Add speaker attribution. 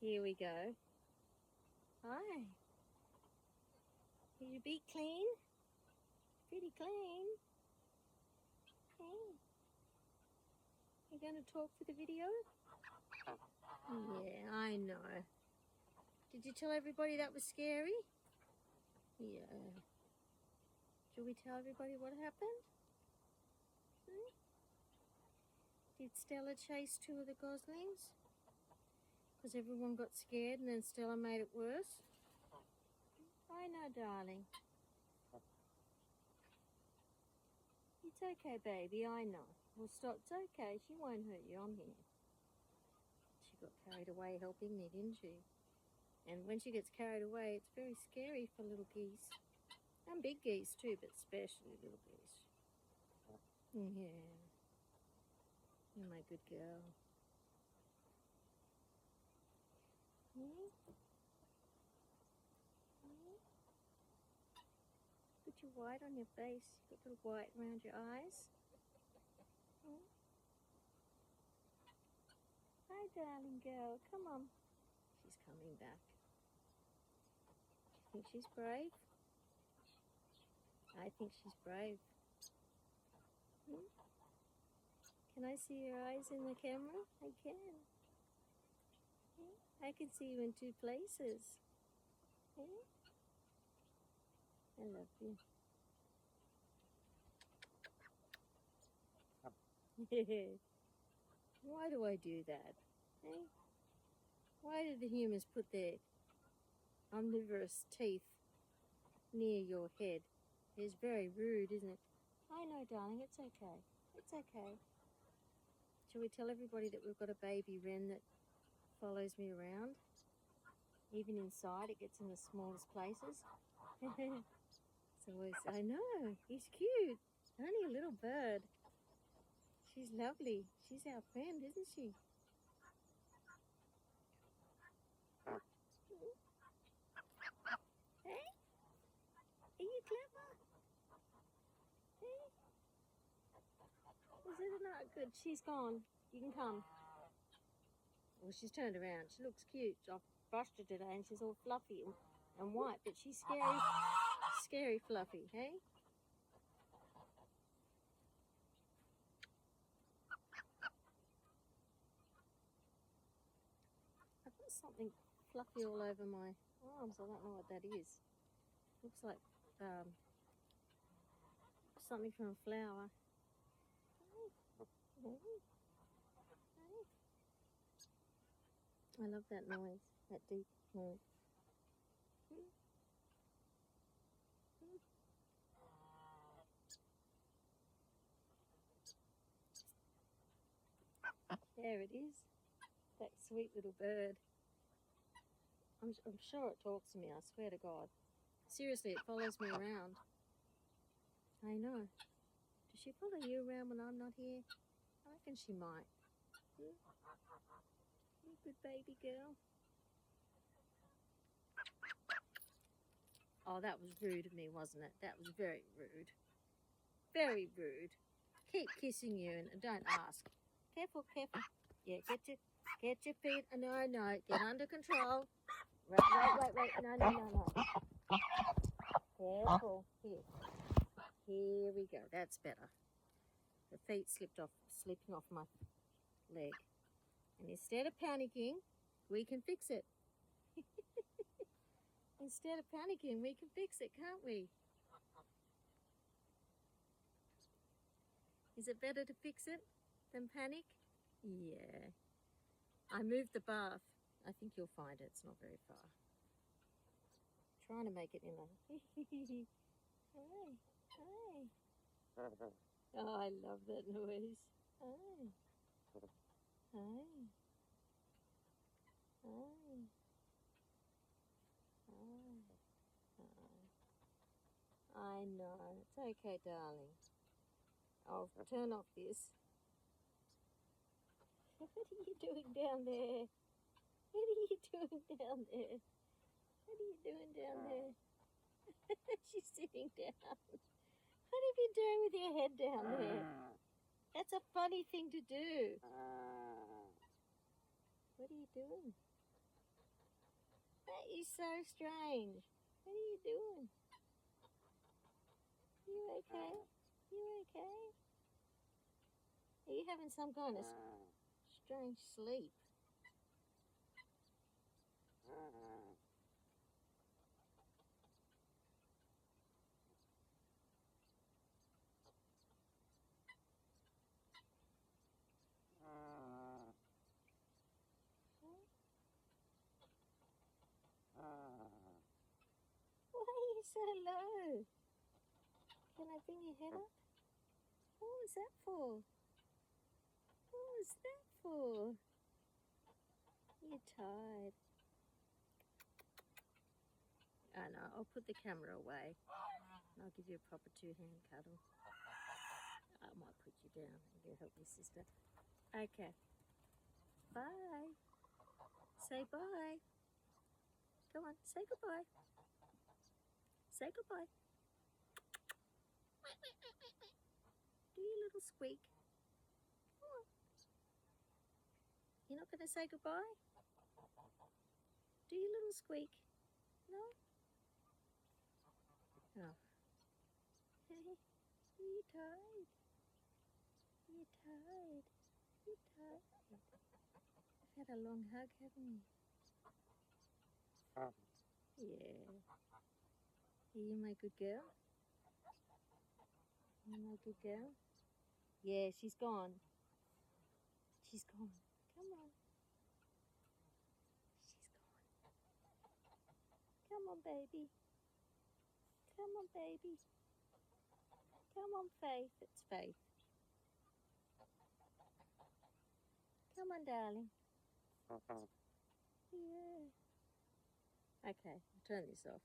Speaker 1: Here we go. Hi. Is your beak clean? Pretty clean. Hey. You going to talk for the video? Yeah, I know. Did you tell everybody that was scary? Yeah. Should we tell everybody what happened? Did Stella chase two of the goslings? Because everyone got scared and then Stella made it worse? I know, darling. It's okay, baby, I know. We'll stop. It's okay, she won't hurt you, I'm here. She got carried away helping me, didn't she? And when she gets carried away, it's very scary for little geese. And big geese too, but especially little geese. Yeah. You're my good girl. Put your white on your face. Put a little white around your eyes. Hi, darling girl. Come on. She's coming back. Do you think she's brave? I think she's brave. Can I see your eyes in the camera? I can. I can see you in two places. I love you. Why do I do that? Hey? Why did the humans put their omnivorous teeth near your head? It's very rude, isn't it? I know, darling, it's okay. It's okay. Shall we tell everybody that we've got a baby wren that follows me around? Even inside, it gets in the smallest places. It's always, I know, he's cute. Only a little bird. She's lovely. She's our friend, isn't she? Hey? Are you clever? Hey? Is it not good? She's gone. You can come. Well, she's turned around. She looks cute. I've brushed her today and she's all fluffy and white, but she's scary, scary fluffy, hey? I've got something fluffy all over my arms. I don't know what that is. Looks like something from a flower. I love that noise, that deep noise. There it is, that sweet little bird. I'm sure it talks to me, I swear to God. Seriously, it follows me around. I know. Does she follow you around when I'm not here? I reckon she might. You good baby girl. Oh, that was rude of me, wasn't it? That was very rude. Very rude. Keep kissing you and don't ask. Careful, careful. Yeah, get your feet. No, get under control. Wait. No. Careful. Here we go. That's better. The feet slipping off my leg. And instead of panicking, we can fix it. Instead of panicking, we can fix it, can't we? Is it better to fix it than panic? Yeah. I moved the bath. I think you'll find it. It's not very far. Trying to make it in a... Hi. Oh, I love that noise. Hi. I know. It's okay, darling. I'll turn off this. What are you doing down there? What are you doing down there? What are you doing down there? She's sitting down. What have you doing with your head down there? That's a funny thing to do. What are you doing? That is so strange. What are you doing? You okay? You okay? Are you having some kind of strange sleep? Why are you so low? Can I bring your head up? What was that for? What was that for? You're tired. I know, I'll put the camera away and I'll give you a proper two-hand cuddle. I might put you down and go help your sister. Okay. Bye. Say bye. Come on, say goodbye. Say goodbye. Do your little squeak. Come on. You're not going to say goodbye? Do your little squeak. No? Oh. You're tired. You're tired. You're tired. You've had a long hug, haven't you? Yeah. Are you my good girl? You my good girl? Yeah, she's gone. She's gone. Come on. She's gone. Come on, baby. Come on, baby. Come on, Faith. It's Faith. Come on, darling. Yeah. Okay, I'll turn this off.